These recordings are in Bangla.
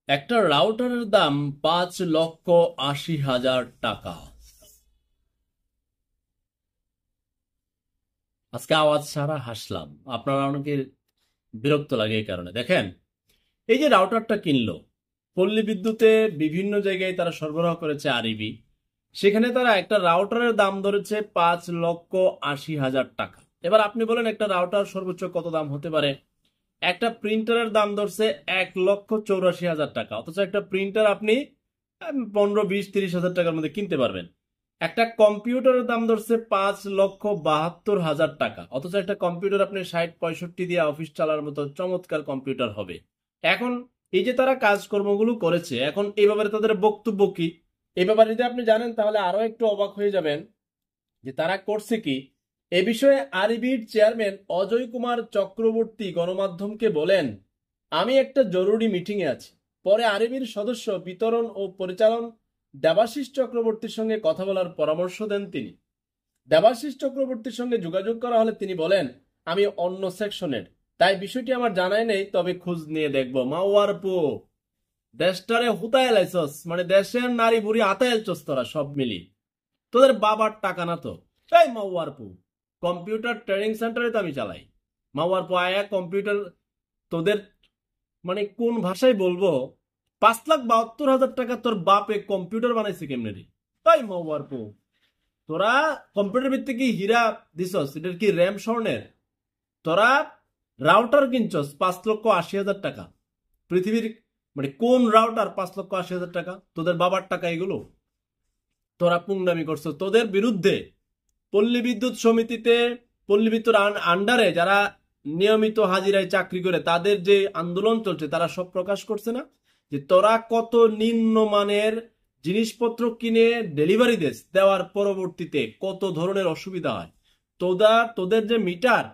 একটা রাউটারের দাম 5,80,000 টাকা। আজকে আওয়াজ ছাড়া হাসলাম, আপনারা অনেকে বিরক্ত লাগে এই কারণে। দেখেন, এই যে রাউটারটা কিনলো, পল্লী বিদ্যুতে বিভিন্ন জায়গায় তারা সরবরাহ করেছে আরইবি, সেখানে তারা একটা রাউটারের দাম ধরেছে 5,80,000 টাকা। এবার আপনি বলেন একটা রাউটার সর্বোচ্চ কত দাম হতে পারে? একটা প্রিন্টারের দাম ধরছে 1,84,000 টাকা, অথচ একটা প্রিন্টার আপনি 15, 20, 30 হাজার টাকার মধ্যে কিনতে পারবেন। একটা কম্পিউটারের দাম ধরছে 5,72,000 টাকা, অথচ একটা কম্পিউটার আপনি 60, 65 দিয়ে অফিস চালার মতো চমৎকার কম্পিউটার হবে। এখন এই যে তারা কাজকর্মগুলো করেছে, এখন এই ব্যাপারে তাদের বক্তব্য কি? এই ব্যাপারে যদি আপনি জানেন তাহলে আরো একটু অবাক হয়ে যাবেন যে তারা করছে কি। এ বিষয়ে আরইবির চেয়ারম্যান অজয় কুমার চক্রবর্তী গণমাধ্যমকে বলেন, আমি একটা জরুরি মিটিংয়ে আছি। পরে আরইবির সদস্য বিতরণ ও পরিচালন দেবাশিস চক্রবর্তীর সঙ্গে কথা বলার পরামর্শ দেন তিনি। দেবাশিস চক্রবর্তীর সঙ্গে যোগাযোগ করা হলে তিনি বলেন, আমি অন্য সেকশনের, তাই বিষয়টি আমার জানাই নেই, তবে খোঁজ নিয়ে দেখবো। মাওয়ার পো, দেশটারে হুতায় লাইছস, মানে দেশের নারী বুড়ি আতায়ালছস তোরা সব মিলি। তোদের বাবার টাকা না তো। এই মাওয়ারপু, কম্পিউটার ট্রেনিং সেন্টারে তো আমি চালাই। মাওয়ারপু আয়া কম্পিউটার তোদের, মানে কোন ভাষায় বলবো, 5,72,000 টাকা তোর বাপে কম্পিউটার বানাইছে কেমনে রে? তাই মাওয়ারপু, তোরা কম্পিউটার ভিত্তিক কি হীরা দিছস? এটার কি র্যাম স্বর্ণের? তোরা রাউটার কিনছস 5,80,000 টাকা। পৃথিবীর মানে কোন রাউটার 5,80,000 টাকা? তোদের বাবার টাকা এগুলো। তোরা পুংনামি করছো। তোদের বিরুদ্ধে পল্লী বিদ্যুৎ সমিতিতে, পল্লী বিদ্যুৎ আন্ডারে যারা নিয়মিত হাজিরায় চাকরি করে তাদের যে আন্দোলন চলছে, তারা সব প্রকাশ করছে না যে তোরা কত নিম্নমানের জিনিসপত্র কিনে ডেলিভারি দেওয়ার পরবর্তীতে কত ধরনের অসুবিধা হয়। তোদের যে মিটার,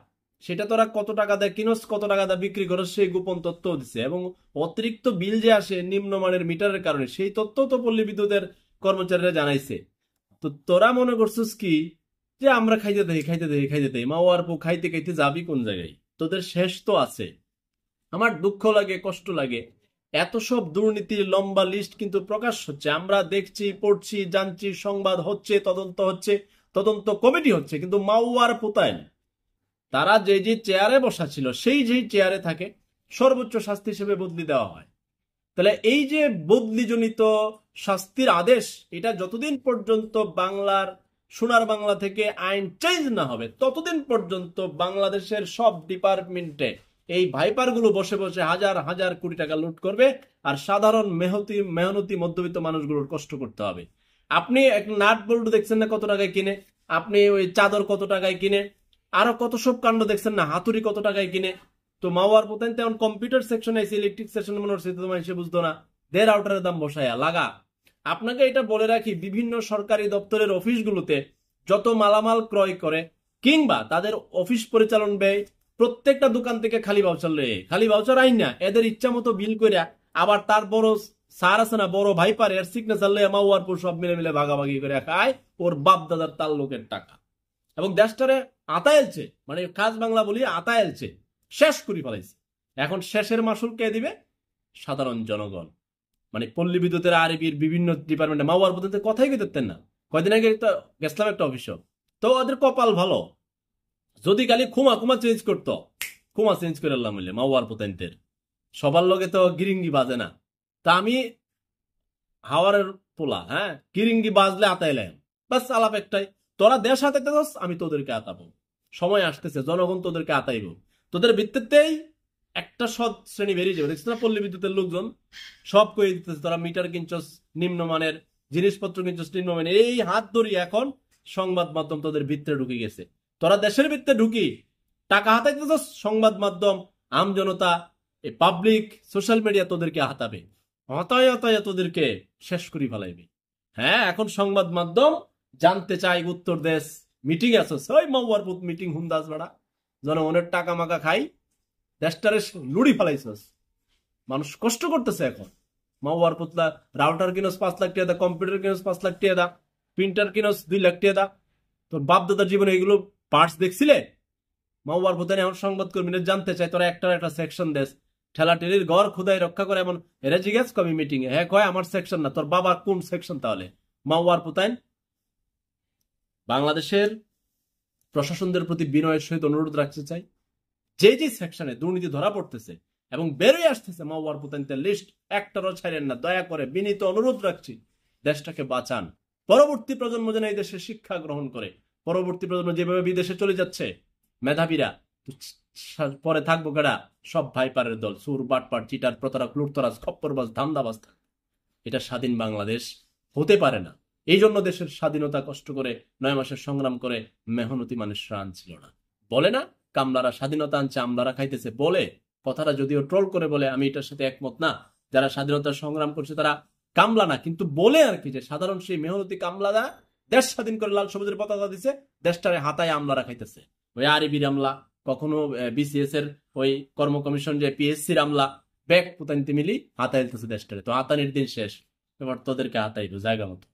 সেটা তোরা কত টাকা দেয় কিনস, কত টাকা দেয় বিক্রি করস, সেই গোপন তথ্য দিছে। এবং অতিরিক্ত বিল যে আসে নিম্নমানের মিটারের কারণে, সেই তথ্য তো পল্লী বিদ্যুতের কর্মচারীরা জানাইছে। তো তোরা মনে করছিস কি যে আমরা খাইতে দেই খাইতে দেই খাইতে দেই, মাওয়ার পো খাইতে খাইতে যাবি কোন জায়গায়? তোদের শেষ তো আছে। আমার দুঃখ লাগে, কষ্ট লাগে। এত সব দুর্নীতির লম্বা লিস্ট কিন্তু প্রকাশ হচ্ছে, আমরা দেখছি, পড়ছি, জানছি, সংবাদ হচ্ছে, তদন্ত হচ্ছে, তদন্ত কমিটি হচ্ছে, কিন্তু মাওয়ার পোতায় না। তারা যে যে চেয়ারে বসা ছিল, সেই যেই চেয়ারে থাকে, সর্বোচ্চ শাস্তি হিসেবে বদলি দেওয়া হয়। তাহলে এই যে বদলিজনিত শাস্তির আদেশ, এটা যতদিন পর্যন্ত বাংলার, সোনার বাংলা থেকে আইন চেঞ্জ না হবে, ততদিন পর্যন্ত বাংলাদেশের সব ডিপার্টমেন্টে এই ভাইপার গুলো বসে বসে হাজার হাজার কোটি টাকা লুট করবে, আর সাধারণ মেহনতি মধ্যবিত্ত মানুষগুলোর কষ্ট করতে হবে। আপনি এক নাট বল্টু দেখছেন না কত টাকায় কিনে? আপনি ওই চাদর কত টাকায় কিনে? আরো কত সব কাণ্ড দেখছেন না, হাতুড়ি কত টাকায় কিনে? তো মাওয়ার পতেন তেমন কম্পিউটার সেকশন আছে, ইলেকট্রিক সেকশন মনে হচ্ছে তোমার সে বুঝতো না। দের আউটারের দাম বসায়া লাগা। আপনাকে এটা বলে রাখি, বিভিন্ন সরকারি দপ্তরের অফিসগুলোতে যত মালামাল ক্রয় করে কিংবা তাদের অফিস পরিচালন ব্যয়, প্রত্যেকটা দোকান থেকে খালি ভাউচার লয়ে, খালি ভাউচার আইন না, এদের ইচ্ছা মতো বিল করিয়া আবার তার বড় স্যার আছে না, বড় ভাইপার, এর সিগনেচার লয়ে মাওয়ার পর সব মিলে মিলে ভাগাভাগি করে খায় ওর বাপ দাদার তার লোকের টাকা। এবং দেশটারে আতায়েলছে, মানে কাজ বাংলা বলি আতায়েলছে, শেষ করে ফেলাইছে। এখন শেষের মাসুল কে দিবে? সাধারণ জনগণ। মানে পল্লী বিদ্যুতের আরবির বিভিন্ন ডিপার্টমেন্টে মাওয়ার পদ্ধতিতে কথাই কইতেন না। কয়দিন আগে গেছিলাম একটা অফিস, তো ওদের কপাল ভালো, যদি খালি খুমা খুমা চেঞ্জ করতো, খুমা চেঞ্জ করে আল্লাহ মিলে মাওয়ার পতেন্টের সবার লগে তো গিরিঙ্গি বাজে না। তা আমি হাওয়ারের পোলা, হ্যাঁ, গিরিঙ্গি বাজলে আতাইলাম, বাস আলাপ একটাই, তোরা দেশ আতাইতে যাস, আমি তোদেরকে আতাবো। সময় আসতেছে, জনগণ তোদেরকে আতাইব। তোদের ভিত্তিতেই একটা সৎ শ্রেণী বেরিয়ে যাবে। দেখছিস না পল্লী বিদ্যুতের লোকজন সব কয়ে দিতেছে তোরা মিটার কিনছস নিম্নমানের, জিনিসপত্র কিনছস নিম্নমানের। এই হাত ধরি এখন সংবাদ মাধ্যম তোদের ভিতরে ঢুকে গেছে। তোরা দেশের ভিতরে ঢুকি টাকা হাতাইতেছস, সংবাদ মাধ্যম, আম জনতা, এই পাবলিক সোশ্যাল মিডিয়া তোদেরকে হাতাবে, হতায় হতায় তোদেরকে শেষ করি ফেলাইবে। হ্যাঁ, এখন সংবাদ মাধ্যম জানতে চাই উত্তর দেশ, মিটিং আছে, ওই মাওয়ার পুত মিটিং হুন্দাস বেড়া, জনগণের টাকা মাকা খাই, দেশটারে লুড়ি ফেলাইছস। মানুষ কষ্ট করতেছে এখন। মাওয়ার পুতলা রাউটার কিনস 5 লাখ টাকা দা, কম্পিউটার কিনস 5 লাখ টাকা দা, প্রিন্টার কিনস 2 লাখ টাকা দা। তোর বাপ দাদার জীবনে এগুলো পার্টস দেখছিলে? মাওয়ার পুতানে এখন সংবাদ কর্মীরা জানতে চাই তোরা একটা একটা সেকশন দেশ, ঠেলাঠেলির ঘর খুদাই রক্ষা করে এমন এরা জিজ্ঞেস কবি মিটিং এ, হ্যাঁ কয় আমার সেকশন না, তোর বাবার কোন সেকশন তাহলে মাওয়ার পুতাইন। বাংলাদেশের প্রশাসনদের প্রতি বিনয়ের সহিত অনুরোধ রাখতে চাই, যে যে সেকশনে দুর্নীতি ধরা পড়তেছে এবং বেরোয় আসতেছে মাওয়ার পুতাইনদের লিস্ট, একটারও ছাড়েন না, দয়া করে বিনীত অনুরোধ রাখছি, দেশটাকে বাঁচান। পরবর্তী প্রজন্ম যেন এই দেশে শিক্ষা গ্রহণ করে। পরবর্তী প্রজন্ম যেভাবে বিদেশে চলে যাচ্ছে মেধাবীরা, পরে থাকবো কেডা? সব ভাইপারের দল, সুর বাটপাট চিটার প্রতারক লুটতরাজ খপ্পরবাজ ধান্দাবাজ। এটা স্বাধীন বাংলাদেশ হতে পারে না। এই জন্য দেশের স্বাধীনতা কষ্ট করে 9 মাসের সংগ্রাম করে মেহনতি মানুষরা আনছিল না। বলে না কামলারা স্বাধীনতা আনছে আমলারা খাইতেছে, বলে কথাটা যদিও ট্রোল করে বলে, আমি এটার সাথে একমত না। যারা স্বাধীনতার সংগ্রাম করছে তারা কামলা না, কিন্তু বলে আর কি যে সাধারণ সেই মেহনতি কামলারা দেশ স্বাধীন করে লাল সবুজের পতাকা দিছে, দেশটারে হাতায় আমলারা খাইতেছে। ওই আরবির আমলা, কখনো বিসিএস এর ওই কর্ম কমিশন যে পিএসসির আমলা, ব্যাগ পুতানিতে মিলি হাতাইতেছে দেশটারে। তো হাতানির দিন শেষ, এবার তোদেরকে হাতাইবো জায়গা মতো।